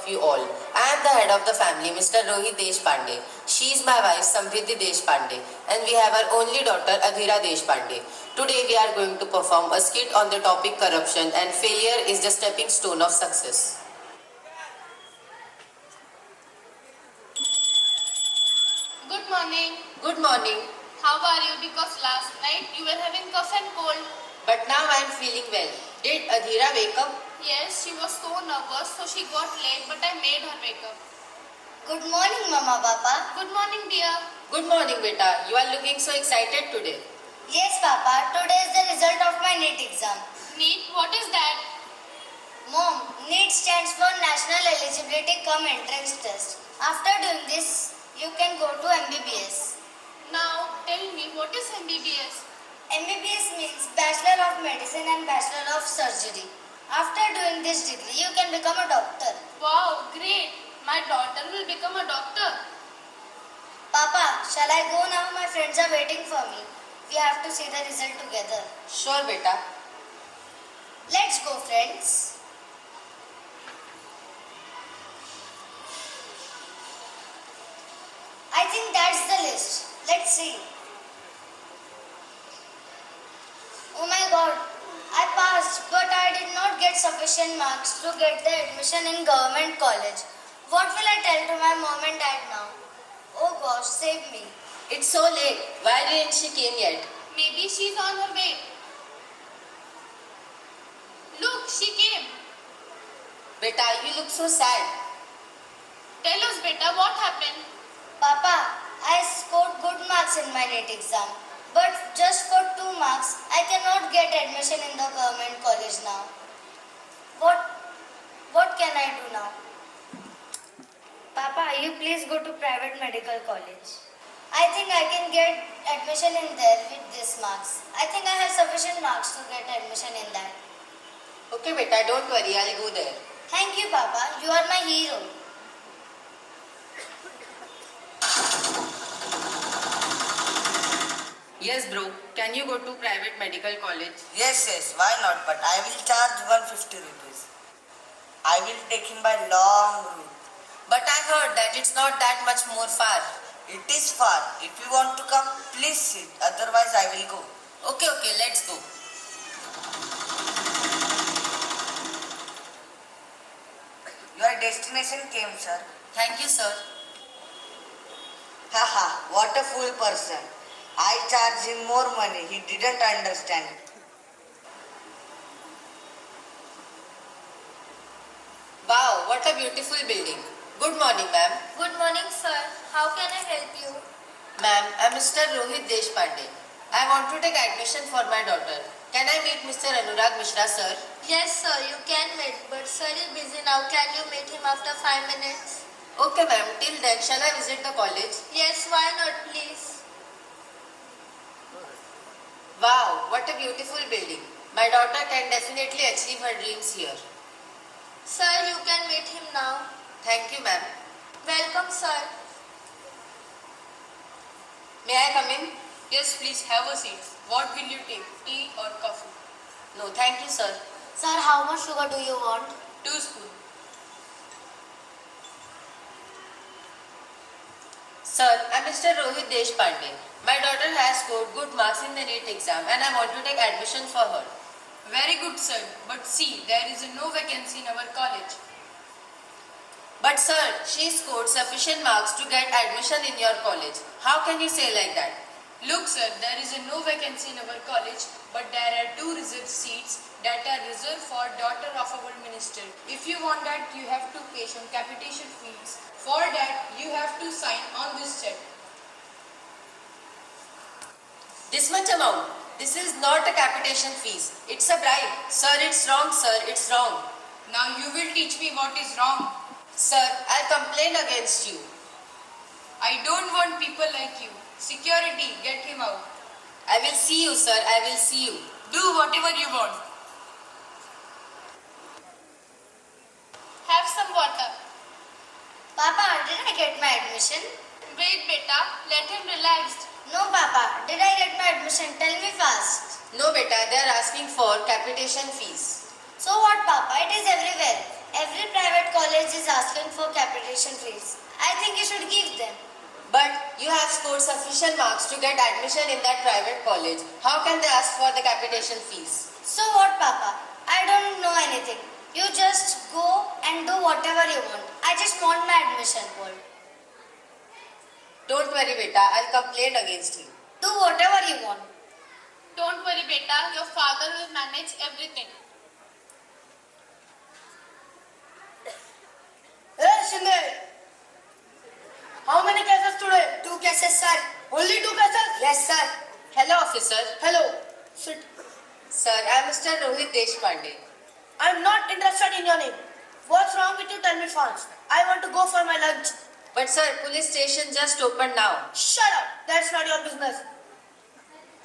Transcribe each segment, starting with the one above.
of you all. I am the head of the family, Mr. Rohit Deshpande. She is my wife, Samriddhi Deshpande, and we have our only daughter, Adhira Deshpande. Today we are going to perform a skit on the topic corruption, and failure is the stepping stone of success. Good morning. Good morning, How are you? Because last night you were having cough and cold. but now I am feeling well. Did Adhira wake up? Yes, she was so nervous, so she got late, but I made her wake up. Good morning, Mama Papa. Good morning, dear. Good morning, beta. You are looking so excited today. Yes, Papa. Today is the result of my NEET exam. NEET, what is that? Mom, NEET stands for National Eligibility Cum Entrance Test. After doing this, you can go to MBBS. Now, tell me, what is MBBS? MBBS means Bachelor of Medicine and Bachelor of Surgery. After doing this degree, you can become a doctor. Wow, great. My daughter will become a doctor. Papa, shall I go now? My friends are waiting for me. We have to see the result together. Sure, beta. Let's go, friends. I think that's the list. Let's see. Oh my god, I passed, but I did not get sufficient marks to get the admission in government college. What will I tell to my mom and dad now? Oh gosh, save me. It's so late. Why didn't she came yet? Maybe she's on her way. Look, she came. Beta, you look so sad. Tell us, beta, what happened? Papa, I scored good marks in my NEET exam. But just for 2 marks, I cannot get admission in the government college now. What can I do now? Papa, you please go to private medical college. I think I can get admission in there with these marks. I think I have sufficient marks to get admission in that. Okay, beta, don't worry. I'll go there. Thank you, Papa. You are my hero. Yes, bro. Can you go to private medical college? Yes, why not? But I will charge 150 rupees. I will take him by long route. But I heard that it's not that much more far. It is far. If you want to come, please sit. Otherwise, I will go. Okay, let's go. Your destination came, sir. Thank you, sir. Haha, what a fool person. I charged him more money. He didn't understand. Wow, what a beautiful building. Good morning, ma'am. Good morning, sir. How can I help you? Ma'am, I'm Mr. Rohit Deshpande. I want to take admission for my daughter. Can I meet Mr. Anurag Mishra, sir? Yes, sir, you can meet, but sir is busy now. Can you meet him after 5 minutes? Okay, ma'am. Till then, shall I visit the college? Yes, why not, please? Wow, what a beautiful building. My daughter can definitely achieve her dreams here. Sir, you can meet him now. Thank you, ma'am. Welcome, sir. May I come in? Yes, please have a seat. What will you take, tea or coffee? No, thank you, sir. Sir, how much sugar do you want? 2 spoons. Sir, I'm Mr. Rohit Deshpande. My daughter has scored good marks in the NEET exam and I want to take admission for her. Very good, sir. But see, there is no vacancy in our college. But sir, she scored sufficient marks to get admission in your college. How can you say like that? Look, sir, there is no vacancy in our college, but there are 2 reserved seats that are reserved for daughter of our minister. If you want that, you have to pay some capitation fees. For that, you have to sign on this check. This much amount. This is not a capitation fees. It's a bribe. Sir, it's wrong, sir. It's wrong. Now you will teach me what is wrong. Sir, I'll complain against you. I don't want people like you. Security, get him out. I will see you, sir. I will see you. Do whatever you want. Have some water. Papa, did I get my admission? Wait, beta. Let him relax. No, Papa. Did I get my admission? Tell me fast. No, beta. They are asking for capitation fees. So what, Papa? It is everywhere. Every private college is asking asking for capitation fees. I think you should give them. But you have scored sufficient marks to get admission in that private college. How can they ask for the capitation fees? So what, Papa? I don't know anything. You just go and do whatever you want. I just want my admission poll. Don't worry, beta. I'll complain against him. Do whatever you want. Don't worry, beta. Your father will manage everything. Hey, Shinde! How many cases today? 2 cases, sir. Only 2 cases? Yes, sir. Hello, officer. Hello. Sit. Sir, I'm Mr. Rohit Deshpande. I'm not interested in your name. What's wrong with you? Tell me fast. I want to go for my lunch. But sir, police station just opened now. Shut up. That's not your business.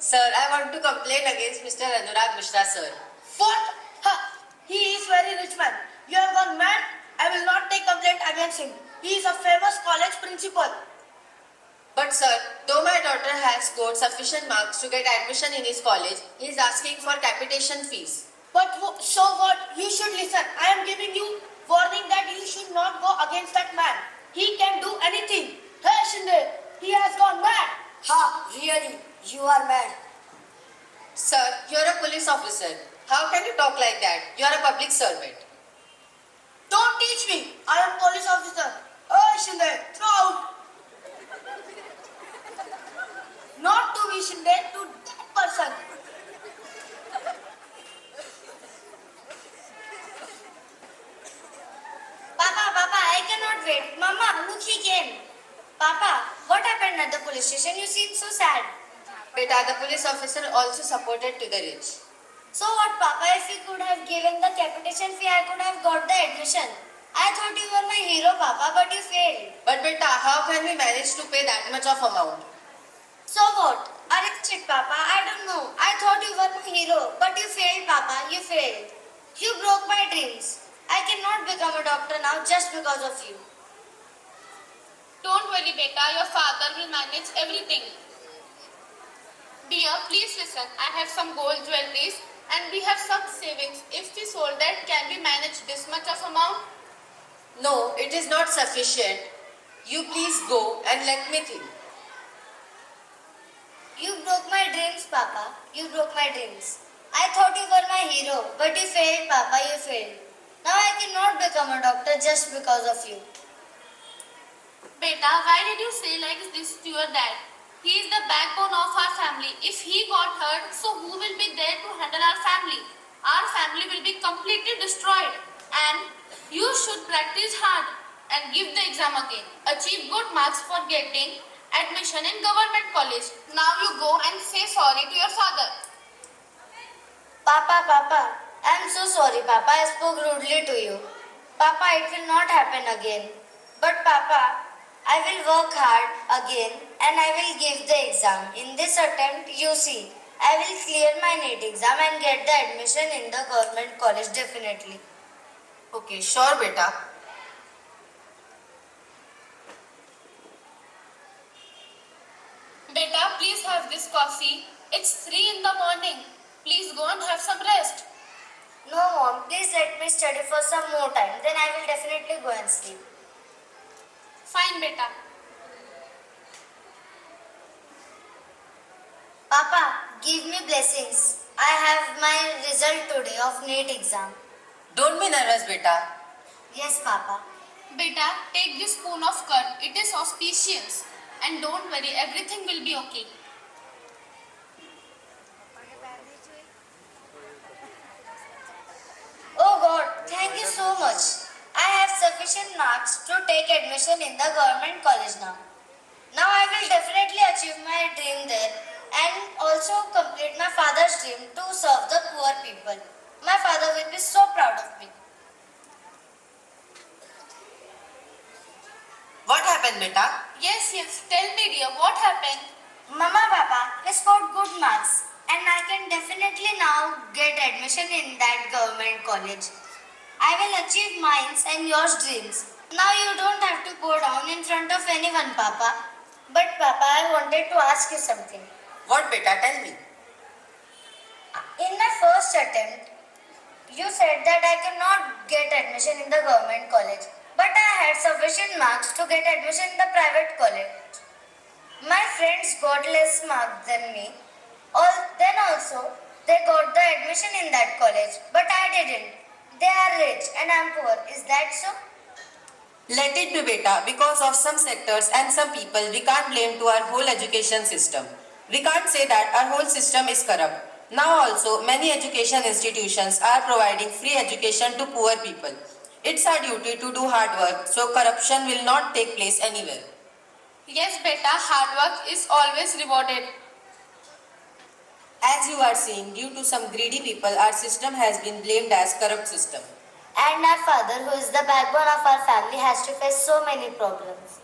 Sir, I want to complain against Mr. Anurag Mishra, sir. What? Ha! He is very rich man. You have gone mad? I will not take complaint against him. He is a famous college principal. But sir, though my daughter has scored sufficient marks to get admission in his college, he is asking for capitation fees. But so what? You should listen. I am giving you warning that you should not go against that man. He can do anything. Hey Shinde, he has gone mad. Ha, really? You are mad. Sir, you're a police officer. How can you talk like that? You are a public servant. Don't teach me. I am police officer. Hey Shinde, throw out. Not to me Shinde, to that person. Papa, I cannot wait. Mama, look, he came. Papa, what happened at the police station? You seem so sad. Beta, the police officer also supported to the rich. So what, Papa? If you could have given the capitation fee, I could have got the admission. I thought you were my hero, Papa, but you failed. But beta, how can we manage to pay that much of amount? So what? Arrest it, Papa. I don't know. I thought you were my hero, but you failed, Papa. You failed. You broke my dreams. I cannot become a doctor now just because of you. Don't worry, beta. Your father will manage everything. Dear, please listen. I have some gold jewelries and we have some savings. If we sold that, can we manage this much of amount? No, it is not sufficient. You please go and let me think. You broke my dreams, Papa. You broke my dreams. I thought you were my hero, but you failed, Papa. You failed. Now I cannot become a doctor just because of you. Beta, why did you say like this to your dad? He is the backbone of our family. If he got hurt, so who will be there to handle our family? Our family will be completely destroyed. And you should practice hard and give the exam again. Achieve good marks for getting admission in government college. Now you go and say sorry to your father. Papa, I am so sorry, Papa. I spoke rudely to you. Papa, it will not happen again. But Papa, I will work hard again and I will give the exam. In this attempt, you see, I will clear my NEET exam and get the admission in the government college definitely. Okay, sure beta. Beta, please have this coffee. It's 3 in the morning. Please go and have some rest. No, Mom, please let me study for some more time. Then I will definitely go and sleep. Fine, beta. Papa, give me blessings. I have my result today of NEET exam. Don't be nervous beta. Yes, Papa. Beta, take this spoon of curd. It is auspicious. And don't worry, everything will be okay. Oh God, thank you so much. I have sufficient marks to take admission in the government college now. Now I will definitely achieve my dream there and also complete my father's dream to serve the poor people. My father will be so proud of me. What happened beta? Yes, tell me dear, what happened? Mama, Papa, I scored good marks and I can definitely now get admission in that government college. I will achieve mine and yours dreams. Now you don't have to go down in front of anyone, Papa. But Papa, I wanted to ask you something. What beta? Tell me. In my first attempt, you said that I cannot get admission in the government college. But I had sufficient marks to get admission in the private college. My friends got less marks than me. Then also, they got the admission in that college, but I didn't. They are rich and I am poor. Is that so? Let it be beta, because of some sectors and some people, we can't blame to our whole education system. We can't say that our whole system is corrupt. Now also, many education institutions are providing free education to poor people. It's our duty to do hard work, so corruption will not take place anywhere. Yes, beta, hard work is always rewarded. As you are seeing, due to some greedy people, our system has been blamed as corrupt system. And our father, who is the backbone of our family, has to face so many problems.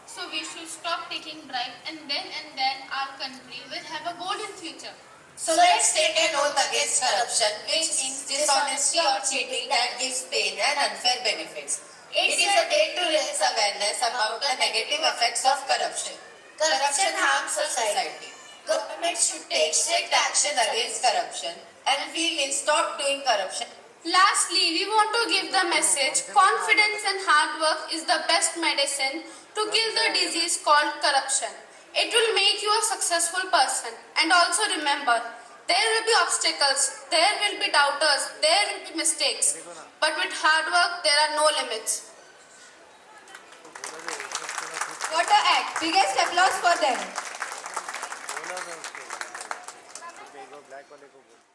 So we should stop taking bribe and then our country will have a golden future. So let's take an oath against corruption, which means dishonesty or cheating that gives pain and unfair benefits. It is a day to raise awareness about the negative effects of corruption. Corruption harms society. Government should take strict action against corruption and we will stop doing corruption. Lastly, we want to give the message, confidence and hard work is the best medicine to kill the disease called corruption. It will make you a successful person. And also remember, there will be obstacles, there will be doubters, there will be mistakes. But with hard work, there are no limits. What a act! Biggest applause for them. black वाले को बोल